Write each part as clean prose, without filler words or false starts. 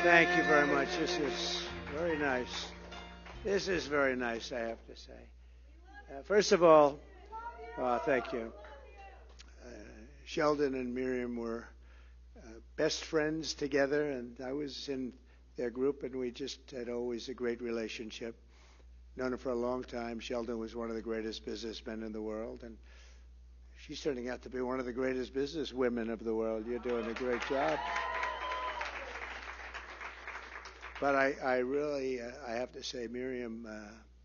Thank you very much. This is very nice. This is very nice, I have to say. First of all, thank you. Sheldon and Miriam were best friends together, and I was in their group, and we just had always a great relationship. Known her for a long time. Sheldon was one of the greatest businessmen in the world, and she's turning out to be one of the greatest business women of the world. You're doing a great job. But I really have to say, Miriam,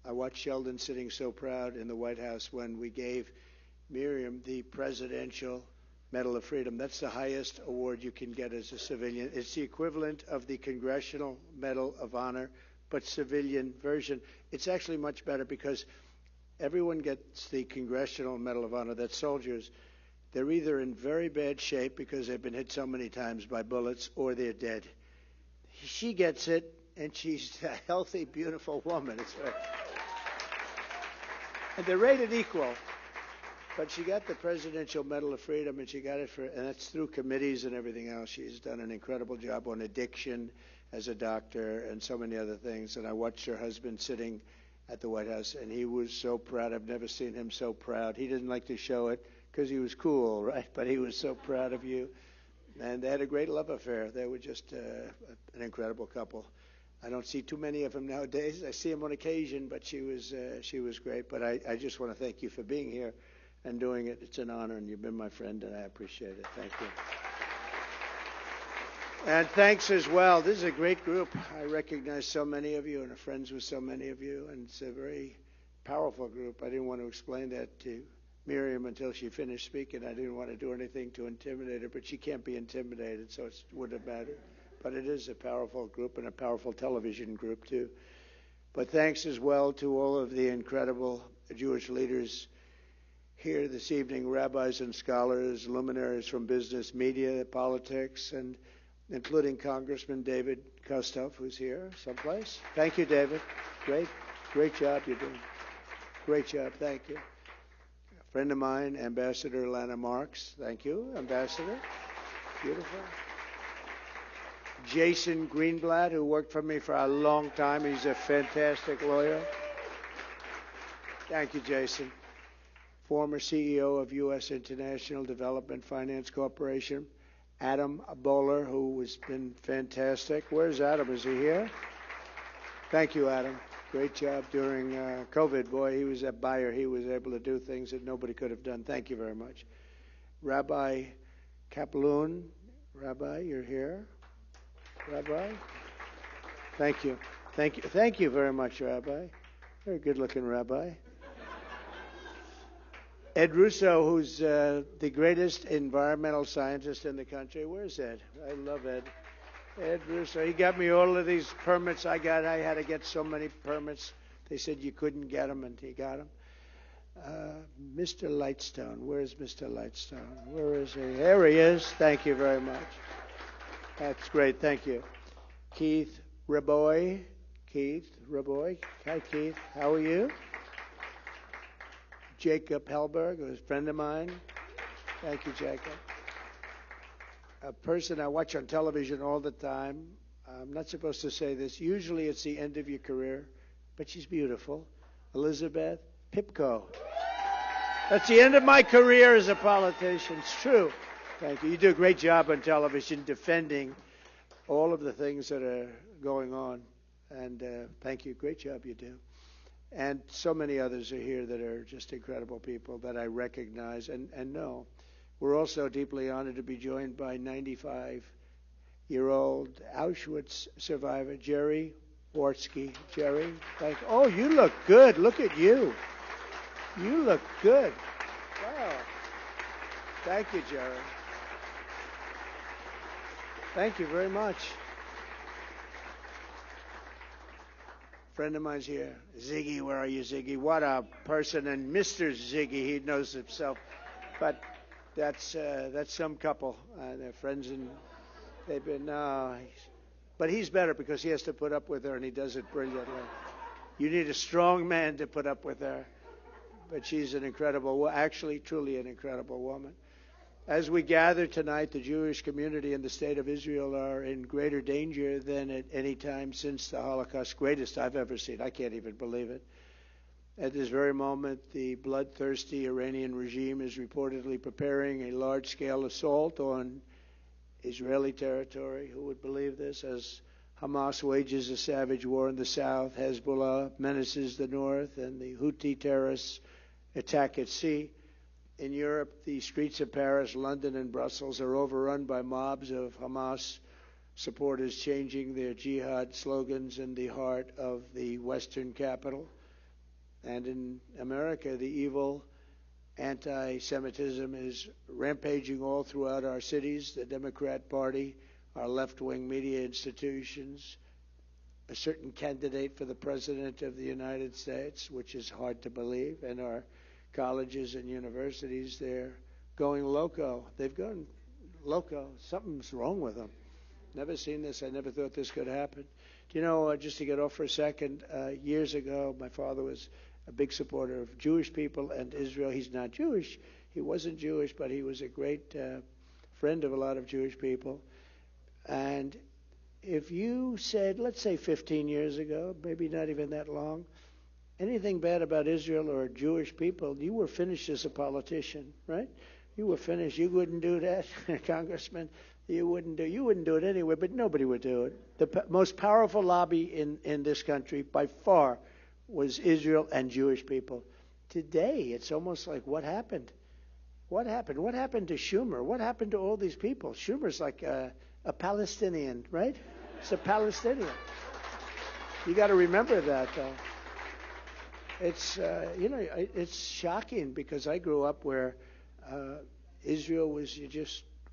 I watched Sheldon sitting so proud in the White House when we gave Miriam the Presidential Medal of Freedom. That's the highest award you can get as a civilian. It's the equivalent of the Congressional Medal of Honor, but civilian version. It's actually much better because everyone gets the Congressional Medal of Honor. That's soldiers. They're either in very bad shape because they've been hit so many times by bullets, or they're dead. She gets it, and she's a healthy, beautiful woman. It's right. And they're rated equal. But she got the Presidential Medal of Freedom, and she got it and that's through committees and everything else. She's done an incredible job on addiction as a doctor and so many other things. And I watched her husband sitting at the White House, and he was so proud. I've never seen him so proud. He didn't like to show it because he was cool, right? But he was so proud of you. And they had a great love affair. They were just an incredible couple. I don't see too many of them nowadays. I see them on occasion, but she was great. But I just want to thank you for being here and doing it. It's an honor, and you've been my friend, and I appreciate it. Thank you. And thanks as well. This is a great group. I recognize so many of you and are friends with so many of you, and it's a very powerful group. I didn't want to explain that to Miriam until she finished speaking. I didn't want to do anything to intimidate her, but she can't be intimidated, so it wouldn't have mattered. But it is a powerful group and a powerful television group, too. But thanks as well to all of the incredible Jewish leaders here this evening, rabbis and scholars, luminaries from business, media, politics, and including Congressman David Kostov, who's here someplace. Thank you, David. Great job you're doing. Great job. Thank you. A friend of mine, Ambassador Lana Marks. Thank you, Ambassador. Beautiful. Jason Greenblatt, who worked for me for a long time. He's a fantastic lawyer. Thank you, Jason. Former CEO of U.S. International Development Finance Corporation. Adam Bowler, who has been fantastic. Where's Adam? Is he here? Thank you, Adam. Great job during COVID. Boy, he was a buyer. He was able to do things that nobody could have done. Thank you very much. Rabbi Kaplan. Rabbi, you're here. Rabbi? Thank you. Thank you very much, Rabbi. Very good-looking Rabbi. Ed Russo, who's the greatest environmental scientist in the country. Where's Ed? I love Ed. Ed Russo. He got me all of these permits I had to get so many permits. They said you couldn't get them, and he got them. Mr. Lightstone. Where's Mr. Lightstone? Where is he? There he is. Thank you very much. That's great. Thank you. Keith Raboy. Hi, Keith. How are you? Jacob Hellberg, who's a friend of mine. Thank you, Jacob. A person I watch on television all the time. I'm not supposed to say this. Usually it's the end of your career, but she's beautiful. Elizabeth Pipko. That's the end of my career as a politician. It's true. Thank you. You do a great job on television defending all of the things that are going on. And thank you. Great job you do. And so many others are here that are just incredible people that I recognize and know. We're also deeply honored to be joined by 95-year-old Auschwitz survivor, Jerry Wartsky. Jerry, thank you. Oh, you look good. Look at you. You look good. Wow. Thank you, Jerry. Thank you very much. Friend of mine's here. Ziggy, where are you, Ziggy? What a person. And Mr. Ziggy, he knows himself. But that's some couple. They're friends, and they've been... but he's better because he has to put up with her, and he does it brilliantly. You need a strong man to put up with her. But she's an incredible, actually, truly an incredible woman. As we gather tonight, the Jewish community in the state of Israel are in greater danger than at any time since the Holocaust, greatest I've ever seen. I can't even believe it. At this very moment, the bloodthirsty Iranian regime is reportedly preparing a large-scale assault on Israeli territory. Who would believe this? As Hamas wages a savage war in the south, Hezbollah menaces the north, and the Houthi terrorists attack at sea. In Europe, the streets of Paris, London, and Brussels are overrun by mobs of Hamas supporters chanting their jihad slogans in the heart of the Western capital. And in America, the evil anti-Semitism is rampaging all throughout our cities. The Democrat Party, our left-wing media institutions, a certain candidate for the President of the United States, which is hard to believe, and our colleges and universities, they're going loco. They've gone loco. Something's wrong with them. Never seen this. I never thought this could happen. Do you know, just to get off for a second, years ago, my father was a big supporter of Jewish people and Israel. He's not Jewish. He wasn't Jewish, but he was a great friend of a lot of Jewish people. And if you said, let's say 15 years ago, maybe not even that long, anything bad about Israel or Jewish people, you were finished as a politician, right? You were finished. You wouldn't do that, Congressman. You wouldn't do it anyway, but nobody would do it. The most powerful lobby in this country, by far, was Israel and Jewish people. Today, it's almost like, what happened? What happened? What happened to Schumer? What happened to all these people? Schumer's like a Palestinian, right? It's a Palestinian. You got to remember that, though. It's it's shocking because I grew up where Israel was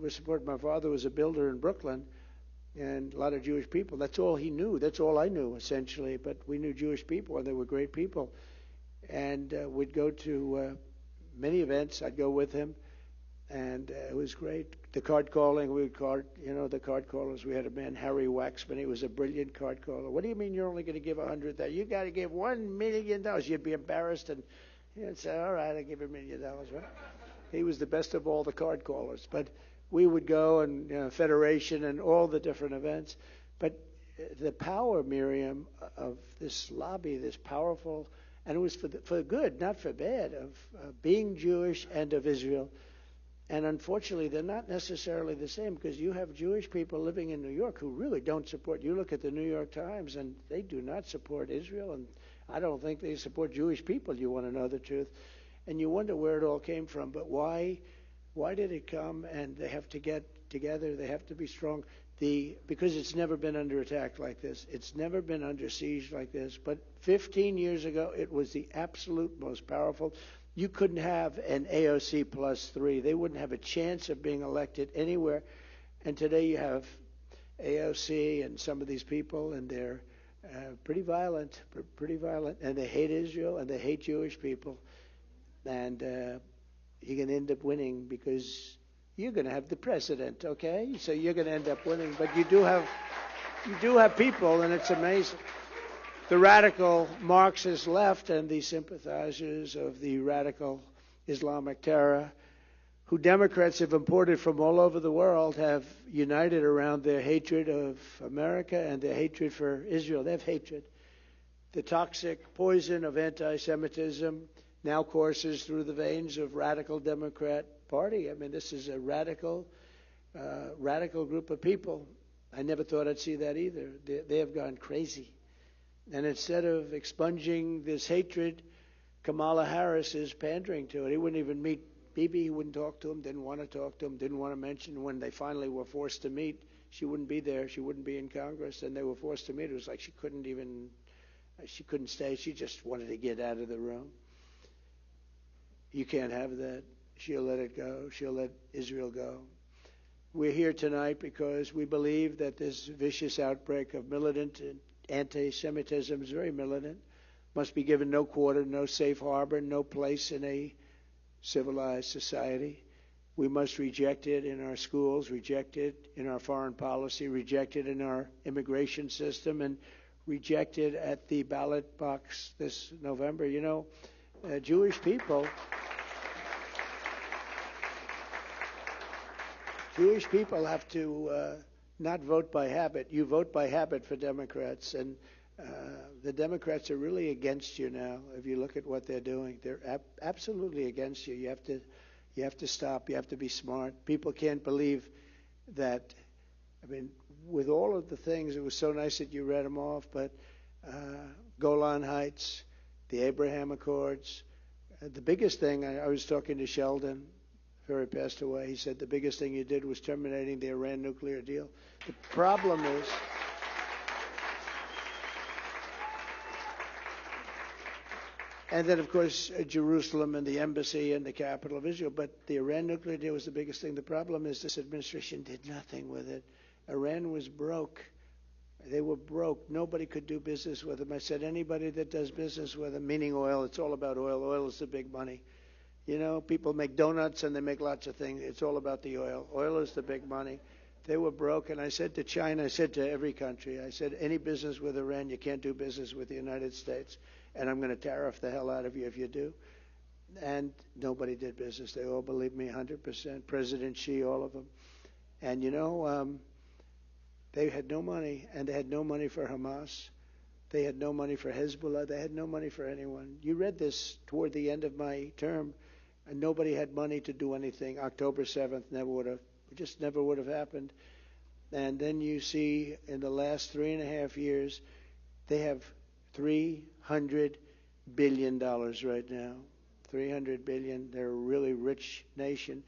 supported. My father was a builder in Brooklyn, and a lot of Jewish people. That's all he knew. That's all I knew, essentially. But we knew Jewish people, and they were great people. And we'd go to many events. I'd go with him, and it was great. The card calling, we would card, the card callers. We had a man, Harry Waxman. He was a brilliant card caller. What do you mean you're only going to give $100,000? You got to give $1 million. You'd be embarrassed, and you'd say, all right, I'll give $1 million, right? He was the best of all the card callers. But we would go and Federation and all the different events. But the power, Miriam, of this lobby, this powerful, and it was for good, not for bad, of being Jewish and of Israel. And unfortunately, they're not necessarily the same because you have Jewish people living in New York who really don't support. You look at the New York Times, and they do not support Israel, and I don't think they support Jewish people, you want to know the truth. And you wonder where it all came from. But why did it come? And they have to get together. They have to be strong. Because it's never been under attack like this. It's never been under siege like this. But 15 years ago, it was the absolute most powerful. You couldn't have an AOC +3. They wouldn't have a chance of being elected anywhere. And today you have AOC and some of these people, and they're pretty violent, and they hate Israel, and they hate Jewish people. And you're going to end up winning because you're going to have the president, okay? So you're going to end up winning. But you do have people, and it's amazing. The radical Marxist left and the sympathizers of the radical Islamic terror, who Democrats have imported from all over the world, have united around their hatred of America and their hatred for Israel. They have hatred. The toxic poison of anti-Semitism now courses through the veins of radical Democrat Party. I mean, this is a radical group of people. I never thought I'd see that either. They have gone crazy. And instead of expunging this hatred, Kamala Harris is pandering to it. He wouldn't even meet Bibi. He wouldn't talk to him, didn't want to talk to him, didn't want to mention when they finally were forced to meet. She wouldn't be there. She wouldn't be in Congress, and they were forced to meet. It was like she couldn't stay. She just wanted to get out of the room. You can't have that. She'll let it go. She'll let Israel go. We're here tonight because we believe that this vicious outbreak of militant anti-Semitism is very militant, must be given no quarter, no safe harbor, no place in a civilized society. We must reject it in our schools, reject it in our foreign policy, reject it in our immigration system, and reject it at the ballot box this November. Jewish people... Jewish people have to not vote by habit. You vote by habit for Democrats, and the Democrats are really against you now. If you look at what they're doing, they're absolutely against you. You have to stop. You have to be smart. People can't believe that. I mean, with all of the things, it was so nice that you read them off, but Golan Heights, the Abraham Accords, the biggest thing, I was talking to Sheldon before he passed away. He said the biggest thing you did was terminating the Iran nuclear deal. The problem is, and then, of course, Jerusalem and the embassy and the capital of Israel. But the Iran nuclear deal was the biggest thing. The problem is this administration did nothing with it. Iran was broke. They were broke. Nobody could do business with them. I said, anybody that does business with them, meaning oil, it's all about oil. Oil is the big money. You know, people make donuts and they make lots of things. It's all about the oil. Oil is the big money. They were broke. And I said to China, I said to every country, I said, any business with Iran, you can't do business with the United States. And I'm going to tariff the hell out of you if you do. And nobody did business. They all believed me 100%. President Xi, all of them. And, you know, they had no money, and they had no money for Hamas. They had no money for Hezbollah. They had no money for anyone. You read this toward the end of my term, and nobody had money to do anything. October 7th never would have happened. And then you see in the last 3.5 years, they have $300 billion right now. $300 billion. They're a really rich nation.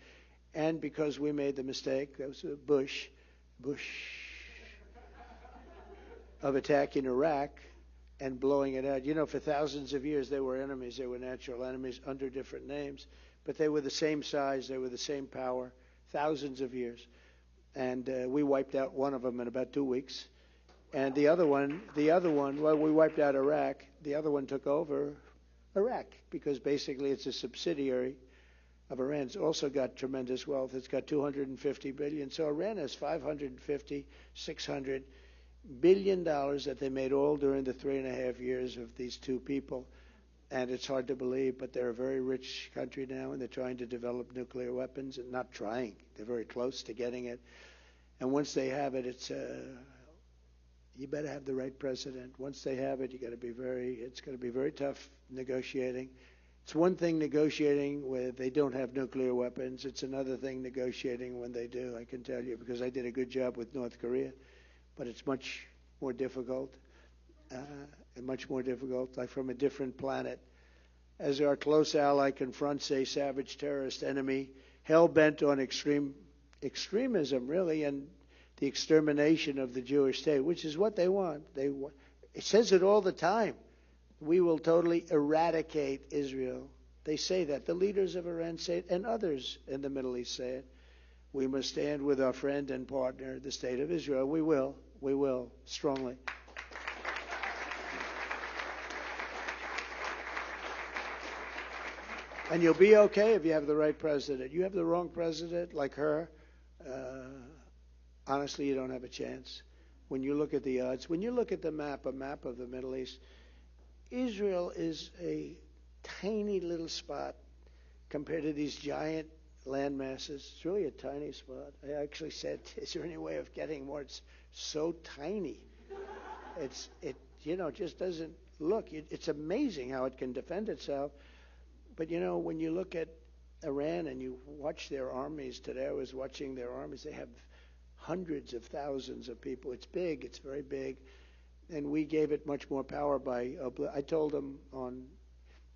And because we made the mistake, that was Bush, of attacking Iraq and blowing it out. You know, for thousands of years, they were enemies. They were natural enemies under different names. But they were the same size. They were the same power, thousands of years. And we wiped out one of them in about 2 weeks. And the other one, well, we wiped out Iraq. The other one took over Iraq because basically it's a subsidiary of Iran. It's also got tremendous wealth. It's got $250 billion. So Iran has $550, $600 billion that they made all during the 3.5 years of these two people. And it's hard to believe, but they're a very rich country now, and they're trying to develop nuclear weapons. And not trying. They're very close to getting it. And once they have it, you better have the right president. Once they have it, it's going to be very tough negotiating. It's one thing negotiating where they don't have nuclear weapons. It's another thing negotiating when they do, I can tell you, because I did a good job with North Korea. But it's much more difficult, like from a different planet. As our close ally confronts a savage terrorist enemy, hell-bent on extremism, really, and the extermination of the Jewish state, which is what they want. It says it all the time. We will totally eradicate Israel. They say that. The leaders of Iran say it, and others in the Middle East say it. We must stand with our friend and partner, the state of Israel. We will, strongly. And you'll be okay if you have the right president. You have the wrong president, like her, honestly, you don't have a chance. When you look at the odds, when you look at a map of the Middle East, Israel is a tiny little spot compared to these giant land masses. It's really a tiny spot. I actually said, is there any way of getting more? It's so tiny. It just doesn't look. It's amazing how it can defend itself. But, when you look at Iran and you watch their armies today, I was watching their armies. They have hundreds of thousands of people. It's big. It's very big. And we gave it much more power I told them on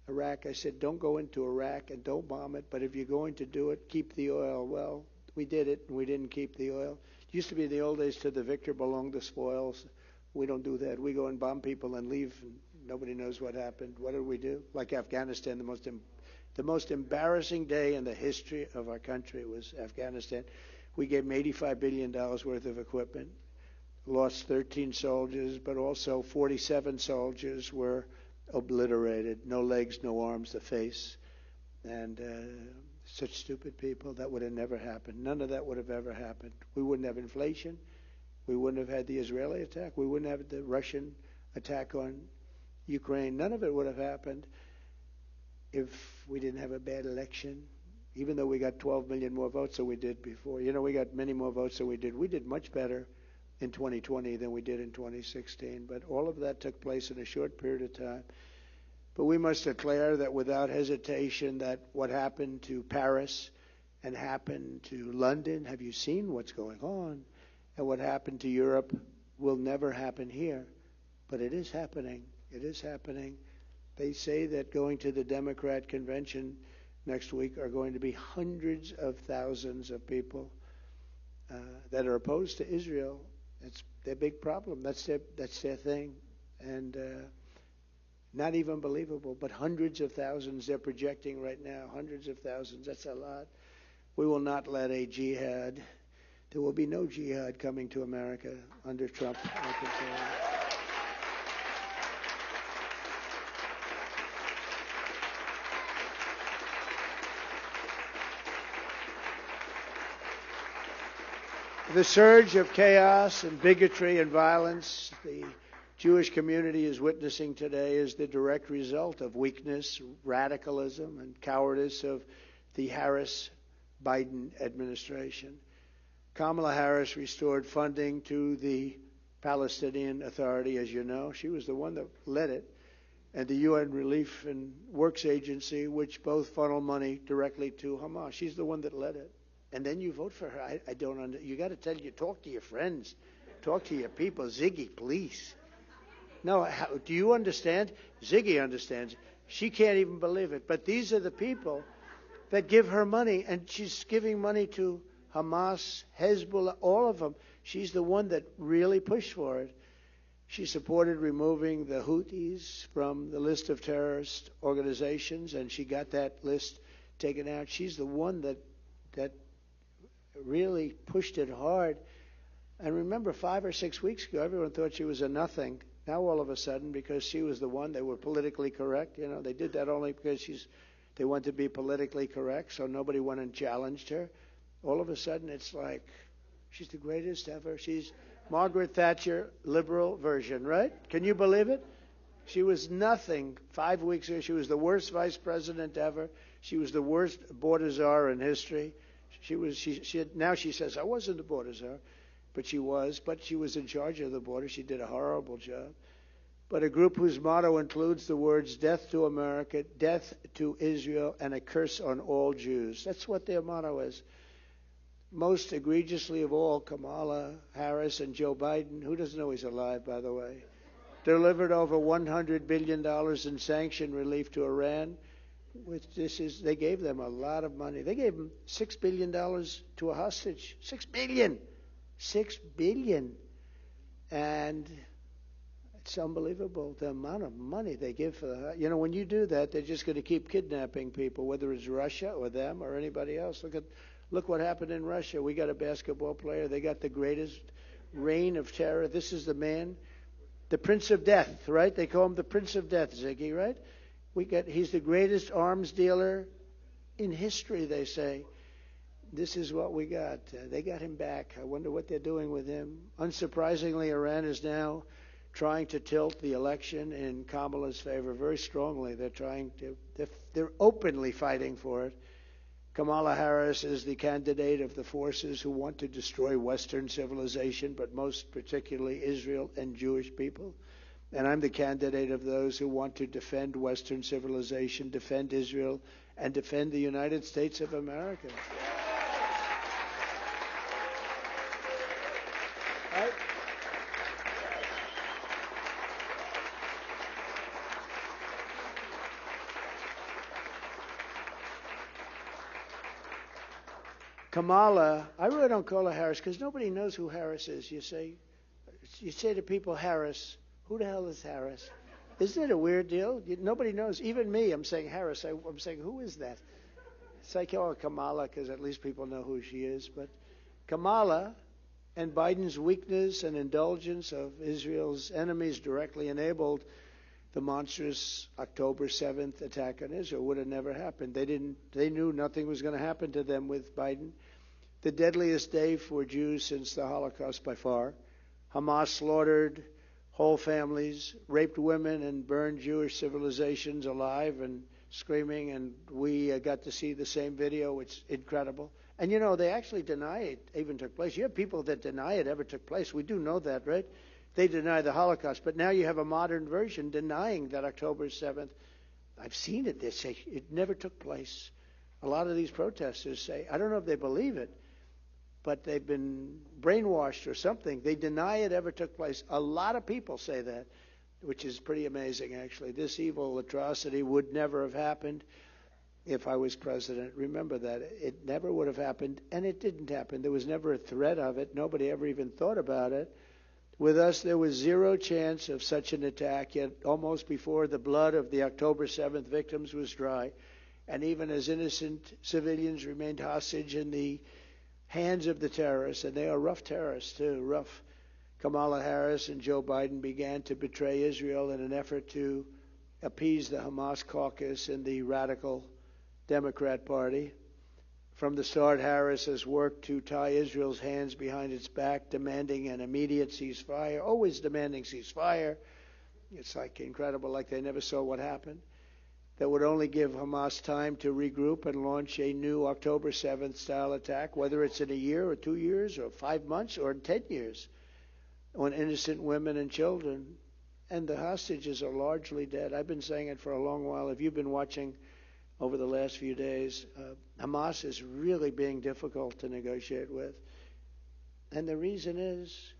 Iraq, I said, don't go into Iraq and don't bomb it, but if you're going to do it, keep the oil. Well, we did it, and we didn't keep the oil. It used to be in the old days, to the victor belonged the spoils. We don't do that. We go and bomb people and leave, and nobody knows what happened. What did we do? Like Afghanistan, the most embarrassing day in the history of our country was Afghanistan. We gave them $85 billion worth of equipment, lost 13 soldiers, but also 47 soldiers were obliterated. No legs, no arms, the face. And such stupid people. That would have never happened. None of that would have ever happened. We wouldn't have inflation. We wouldn't have had the Israeli attack. We wouldn't have the Russian attack on Ukraine. None of it would have happened if we didn't have a bad election. even though we got 12 million more votes than we did before. You know, we got many more votes than we did. We did much better in 2020 than we did in 2016. But all of that took place in a short period of time. But we must declare that without hesitation that what happened to Paris and happened to London, have you seen what's going on? And what happened to Europe will never happen here. But it is happening. It is happening. They say that going to the Democrat convention next week are going to be hundreds of thousands of people that are opposed to Israel. It's their big problem. That's their thing. And not even believable, but hundreds of thousands they're projecting right now. Hundreds of thousands. That's a lot. We will not let a jihad. There will be no jihad coming to America under Trump. I can tell you. The surge of chaos and bigotry and violence the Jewish community is witnessing today is the direct result of weakness, radicalism, and cowardice of the Harris-Biden administration. Kamala Harris restored funding to the Palestinian Authority, as you know. She was the one that led it. And the UN Relief and Works Agency, which both funnel money directly to Hamas. She's the one that led it. And then you vote for her. I don't you got to talk to your friends. Talk to your people. Ziggy, please. No, do you understand? Ziggy understands. She can't even believe it. But these are the people that give her money, and she's giving money to Hamas, Hezbollah, all of them. She's the one that really pushed for it. She supported removing the Houthis from the list of terrorist organizations, and she got that list taken out. She's the one that really pushed it hard. And remember, 5 or 6 weeks ago, everyone thought she was a nothing. Now all of a sudden, because she was the one, they were politically correct. You know, they did that only because they wanted to be politically correct, so nobody went and challenged her. All of a sudden, it's like she's the greatest ever. She's Margaret Thatcher, liberal version, right? Can you believe it? She was nothing 5 weeks ago. She was the worst vice president ever. She was the worst border czar in history. Now she says, I wasn't the border czar, but she was in charge of the border. She did a horrible job. But a group whose motto includes the words, death to America, death to Israel, and a curse on all Jews. That's what their motto is. Most egregiously of all, Kamala Harris and Joe Biden, who doesn't know he's alive, by the way, delivered over $100 billion in sanction relief to Iran. They gave them a lot of money. They gave them $6 billion to a hostage. $6 billion. $6 billion. And it's unbelievable, the amount of money they give for the... You know, when you do that, they're just going to keep kidnapping people, whether it's Russia or them or anybody else. Look what happened in Russia. We got a basketball player. They got the greatest reign of terror. This is the man, the Prince of Death, right? They call him the Prince of Death, Ziggy, right? He's the greatest arms dealer in history, they say. This is what we got. They got him back. I wonder what they're doing with him. Unsurprisingly, Iran is now trying to tilt the election in Kamala's favor very strongly. They're openly fighting for it. Kamala Harris is the candidate of the forces who want to destroy Western civilization, but most particularly Israel and Jewish people. And I'm the candidate of those who want to defend Western civilization, defend Israel, and defend the United States of America. Right? Kamala, I really don't call her Harris because nobody knows who Harris is. You say to people, Harris. Who the hell is Harris? Isn't it a weird deal? Nobody knows. Even me, I'm saying Harris. I'm saying, who is that? It's like, oh, Kamala, because at least people know who she is. But Kamala and Biden's weakness and indulgence of Israel's enemies directly enabled the monstrous October 7th attack on Israel. Would have never happened. They knew nothing was going to happen to them with Biden. The deadliest day for Jews since the Holocaust by far. Hamas slaughtered whole families, raped women, and burned Jewish civilizations alive and screaming, and we got to see the same video. It's incredible. And, you know, they actually deny it even took place. You have people that deny it ever took place. We do know that, right? They deny the Holocaust. But now you have a modern version denying that October 7th. I've seen it. They say it never took place. A lot of these protesters say, I don't know if they believe it, but they've been brainwashed or something. They deny it ever took place. A lot of people say that, which is pretty amazing, actually. This evil atrocity would never have happened if I was president. Remember that. It never would have happened, and it didn't happen. There was never a threat of it. Nobody ever even thought about it. With us, there was zero chance of such an attack, yet almost before the blood of the October 7th victims was dry, and even as innocent civilians remained hostage in the hands of the terrorists, and they are rough terrorists too, rough. Kamala Harris and Joe Biden began to betray Israel in an effort to appease the Hamas caucus in the radical Democrat Party. From the start, Harris has worked to tie Israel's hands behind its back, demanding an immediate ceasefire, always demanding ceasefire. It's like incredible, like they never saw what happened. That would only give Hamas time to regroup and launch a new October 7th style attack, whether it's in a year or 2 years or 5 months or 10 years, on innocent women and children. And the hostages are largely dead. I've been saying it for a long while. If you've been watching over the last few days, Hamas is really being difficult to negotiate with. And the reason is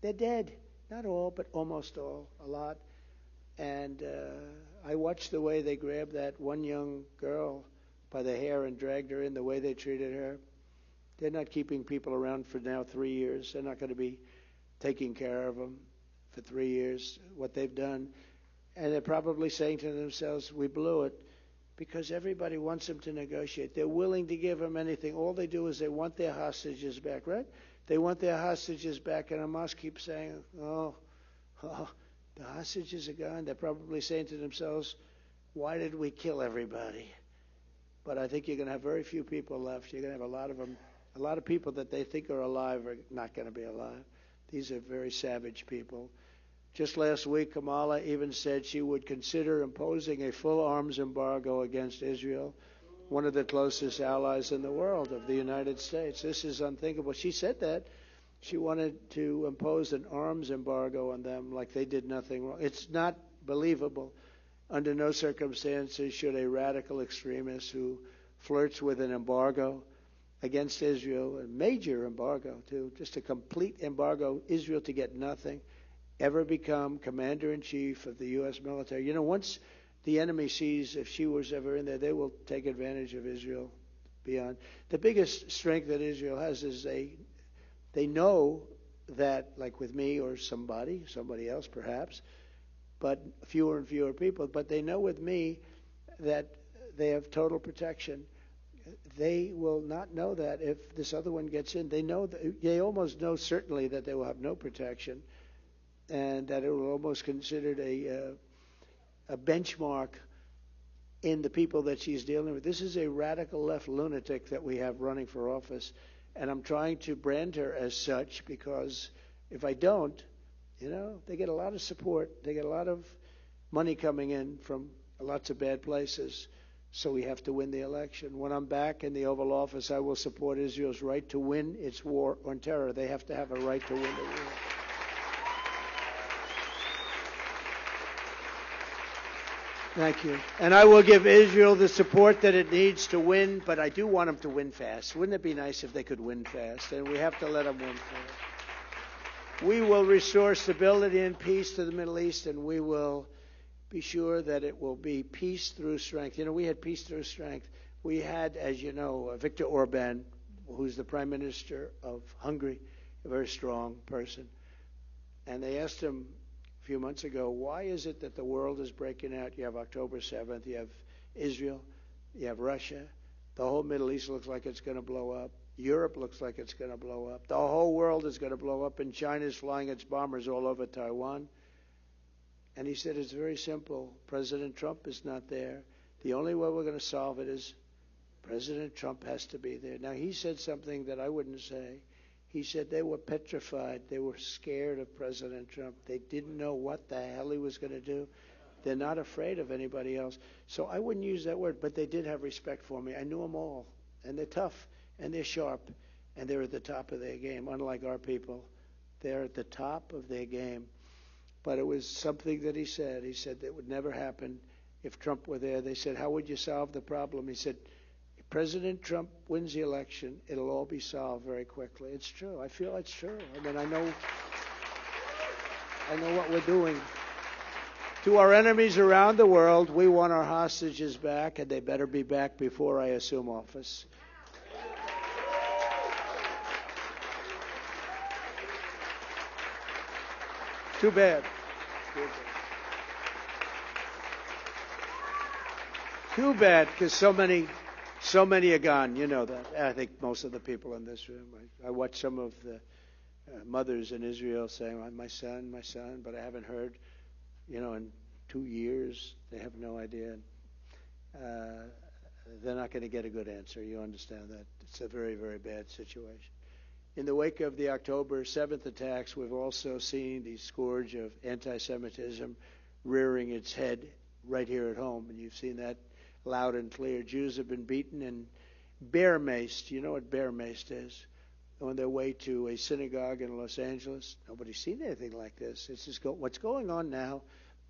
they're dead. Not all, but almost all, a lot. And I watched the way they grabbed that one young girl by the hair and dragged her in, the way they treated her. They're not keeping people around for now 3 years. They're not going to be taking care of them for 3 years, what they've done. And they're probably saying to themselves, we blew it, because everybody wants them to negotiate. They're willing to give them anything. All they do is they want their hostages back, right? They want their hostages back, and Hamas keeps saying, oh, the hostages are gone. They're probably saying to themselves, why did we kill everybody? But I think you're going to have very few people left. You're going to have a lot of them. A lot of people that they think are alive are not going to be alive. These are very savage people. Just last week, Kamala even said she would consider imposing a full arms embargo against Israel, one of the closest allies in the world of the United States. This is unthinkable. She said that. She wanted to impose an arms embargo on them like they did nothing wrong. It's not believable. Under no circumstances should a radical extremist who flirts with an embargo against Israel, a major embargo too, just a complete embargo, Israel to get nothing, ever become commander-in-chief of the U.S. military. You know, once the enemy sees if she was ever in there, they will take advantage of Israel beyond. The biggest strength that Israel has is they know that, like with me or somebody else perhaps, but fewer and fewer people, but they know with me that they have total protection. They will not know that if this other one gets in. They almost know certainly that they will have no protection, and that it will almost considered a benchmark in the people that she's dealing with. This is a radical left lunatic that we have running for office, and I'm trying to brand her as such, because if I don't, you know, they get a lot of support. They get a lot of money coming in from lots of bad places. So we have to win the election. When I'm back in the Oval Office, I will support Israel's right to win its war on terror. They have to have a right to win the war. Thank you. And I will give Israel the support that it needs to win, but I do want them to win fast. Wouldn't it be nice if they could win fast? And we have to let them win fast. We will restore stability and peace to the Middle East, and we will be sure that it will be peace through strength. You know, we had peace through strength. We had, as you know, Viktor Orban, who's the Prime Minister of Hungary, a very strong person. And they asked him a few months ago, why is it that the world is breaking out? You have October 7th, you have Israel, you have Russia. The whole Middle East looks like it's going to blow up. Europe looks like it's going to blow up. The whole world is going to blow up, and China's flying its bombers all over Taiwan. And he said, it's very simple. President Trump is not there. The only way we're going to solve it is President Trump has to be there. Now, he said something that I wouldn't say. He said they were petrified. They were scared of President Trump. They didn't know what the hell he was going to do. They're not afraid of anybody else. So I wouldn't use that word, but they did have respect for me. I knew them all, and they're tough, and they're sharp, and they're at the top of their game, unlike our people. They're at the top of their game. But it was something that he said. He said that would never happen if Trump were there. They said, how would you solve the problem? He said, if President Trump wins the election, it'll all be solved very quickly. It's true. I feel it's true. I mean, I know what we're doing. To our enemies around the world, we want our hostages back, and they better be back before I assume office. Too bad. Too bad, because so many are gone. You know that. I think most of the people in this room. I watched some of the mothers in Israel saying, my son, but I haven't heard, in 2 years. They have no idea. They're not going to get a good answer. You understand that. It's a very, very bad situation. In the wake of the October 7th attacks, we've also seen the scourge of anti-Semitism rearing its head right here at home, and you've seen that loud and clear. Jews have been beaten and bear-maced. You know what bear-maced is? On their way to a synagogue in Los Angeles. Nobody's seen anything like this. It's just what's going on now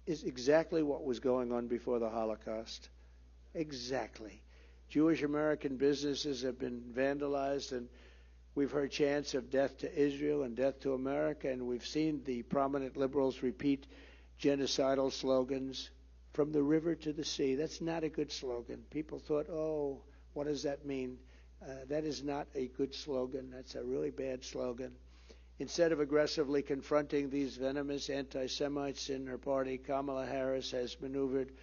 is exactly what was going on before the Holocaust. Exactly. Jewish American businesses have been vandalized, and we've heard chants of death to Israel and death to America, and we've seen the prominent liberals repeat genocidal slogans from the river to the sea. That's not a good slogan. People thought, oh, what does that mean? That is not a good slogan. That's a really bad slogan. Instead of aggressively confronting these venomous anti-Semites in her party, Kamala Harris has maneuvered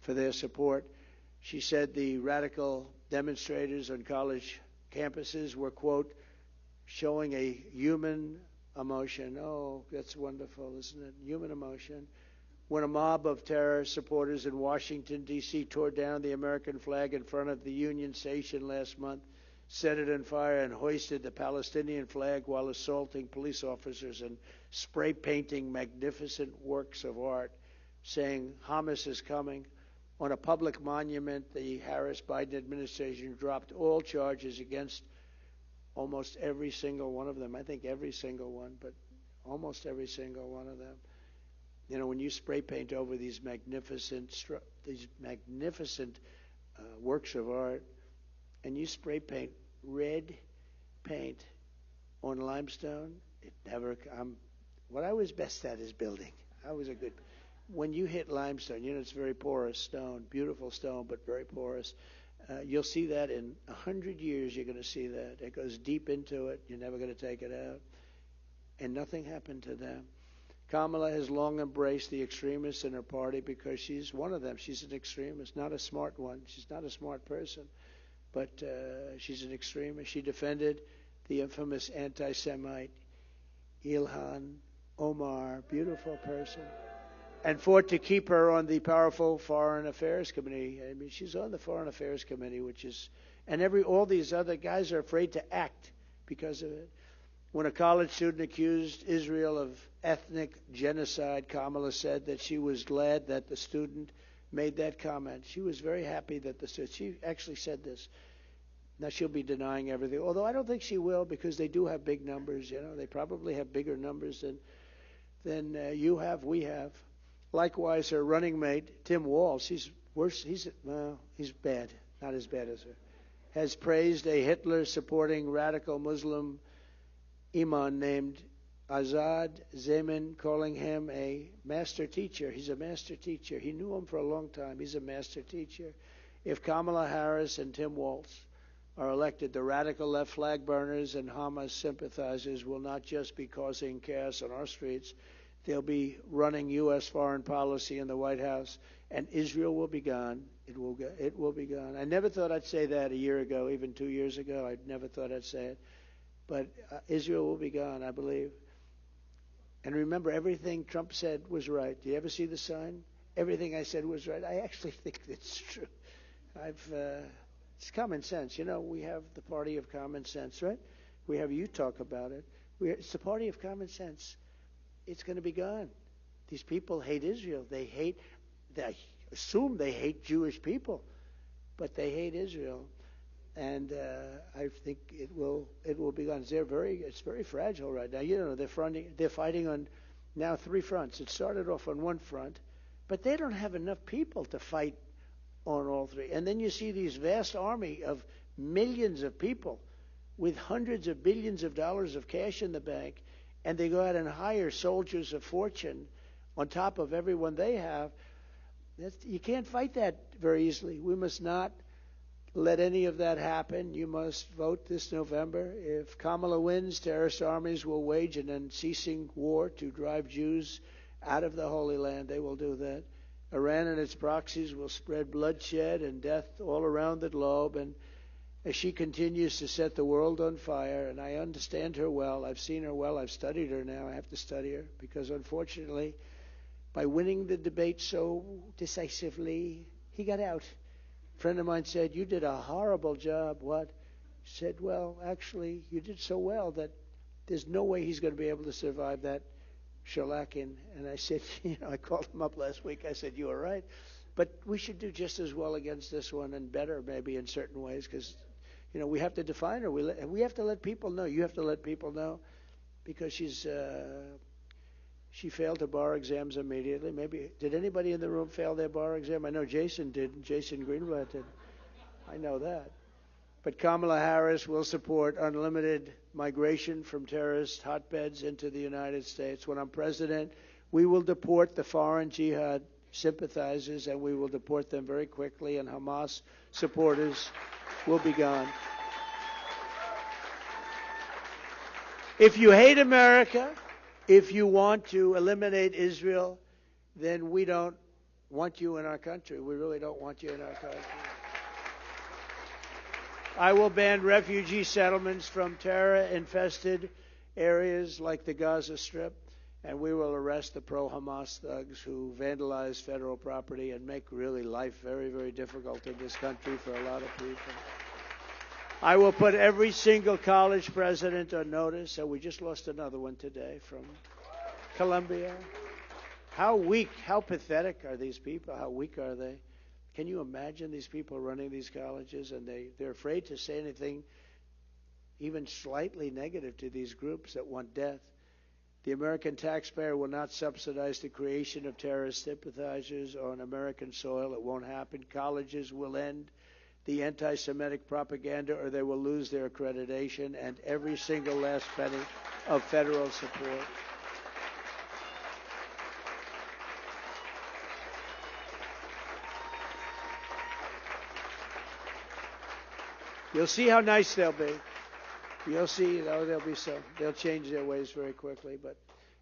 for their support. She said the radical demonstrators on college campuses were, quote, showing a human emotion. Oh, that's wonderful, isn't it? Human emotion. When a mob of terror supporters in Washington, D.C. tore down the American flag in front of the Union Station last month, set it on fire, and hoisted the Palestinian flag while assaulting police officers and spray painting magnificent works of art, saying Hamas is coming. On a public monument, the Harris-Biden administration dropped all charges against almost every single one of them. I think every single one, but almost every single one of them. When you spray paint over these magnificent works of art, and you spray paint red paint on limestone, it never. What I was best at is building. When you hit limestone, it's very porous stone, beautiful stone, but very porous. You'll see that in 100 years. You're going to see that. It goes deep into it. You're never going to take it out. And nothing happened to them. Kamala has long embraced the extremists in her party because she's one of them. She's an extremist, not a smart one. She's not a smart person, but she's an extremist. She defended the infamous anti-Semite Ilhan Omar, beautiful person, and fought to keep her on the powerful Foreign Affairs Committee. I mean, she's on the Foreign Affairs Committee, all these other guys are afraid to act because of it. When a college student accused Israel of ethnic genocide, Kamala said that she was glad that the student made that comment. She was very happy that she actually said this. Now she'll be denying everything, although I don't think she will, because they do have big numbers. They probably have bigger numbers than you have, we have. Likewise, her running mate, Tim Walz, he's worse. He's bad, not as bad as her, has praised a Hitler-supporting radical Muslim imam named Azad Zeman, calling him a master teacher. He's a master teacher. He knew him for a long time. He's a master teacher. If Kamala Harris and Tim Walz are elected, the radical left flag burners and Hamas sympathizers will not just be causing chaos on our streets. They'll be running U.S. foreign policy in the White House, and Israel will be gone. It will be gone. I never thought I'd say that a year ago, even 2 years ago. I never thought I'd say it. But Israel will be gone, I believe. And remember, everything Trump said was right. Do you ever see the sign? Everything I said was right. I actually think it's true. It's common sense. We have the party of common sense, right? We have you talk about it. It's the party of common sense. It's going to be gone. These people hate Israel. They hate They assume they hate Jewish people, but they hate Israel. And I think it will be gone. It's very fragile right now. You know, they're fighting on now 3 fronts. It started off on one front, but they don't have enough people to fight on all 3. And then you see these vast army of millions of people with hundreds of billions of dollars of cash in the bank, and they go out and hire soldiers of fortune on top of everyone they have. You can't fight that very easily. We must not let any of that happen. You must vote this November. If Kamala wins, terrorist armies will wage an unceasing war to drive Jews out of the Holy Land. They will do that. Iran and its proxies will spread bloodshed and death all around the globe. And as she continues to set the world on fire, and I understand her well, I've seen her well, I've studied her now. I have to study her because, unfortunately, by winning the debate so decisively, he got out. A friend of mine said, "You did a horrible job." What? He said, "Well, actually, you did so well that there's no way he's going to be able to survive that shellacking." And I said, I called him up last week. I said, "You are right. But we should do just as well against this one and better maybe in certain ways because, we have to define her. We have to let people know. You have to let people know because she failed her bar exams immediately. Maybe did anybody in the room fail their bar exam? I know Jason did. Jason Greenblatt did. I know that. But Kamala Harris will support unlimited migration from terrorist hotbeds into the United States. When I'm president, we will deport the foreign jihad sympathizers, and we will deport them very quickly, and Hamas supporters will be gone. If you hate America, if you want to eliminate Israel, then we don't want you in our country. We really don't want you in our country. I will ban refugee settlements from terror-infested areas like the Gaza Strip, and we will arrest the pro-Hamas thugs who vandalize federal property and make really life very, very difficult in this country for a lot of people. I will put every single college president on notice, and we just lost another one today from Columbia. How weak, how pathetic are these people? How weak are they? Can you imagine these people running these colleges, and they're afraid to say anything even slightly negative to these groups that want death? The American taxpayer will not subsidize the creation of terrorist sympathizers on American soil. It won't happen. Colleges will end the anti-Semitic propaganda, or they will lose their accreditation and every single last penny of federal support. You'll see how nice they'll be. You'll see, they'll change their ways very quickly, but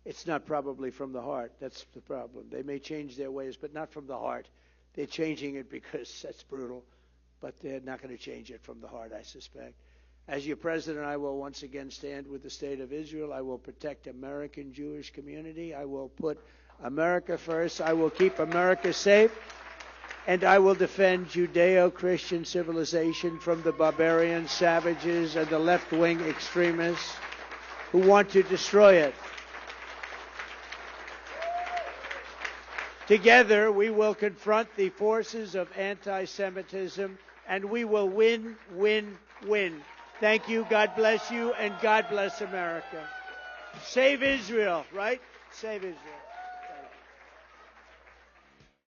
it's not probably from the heart. That's the problem. They may change their ways, but not from the heart. They're changing it because that's brutal, but they're not going to change it from the heart, I suspect. As your president, I will once again stand with the state of Israel. I will protect American Jewish community. I will put America first. I will keep America safe. And I will defend Judeo-Christian civilization from the barbarian savages and the left-wing extremists who want to destroy it. Together, we will confront the forces of anti-Semitism, and we will win, win, win. Thank you, God bless you, and God bless America. Save Israel, right? Save Israel.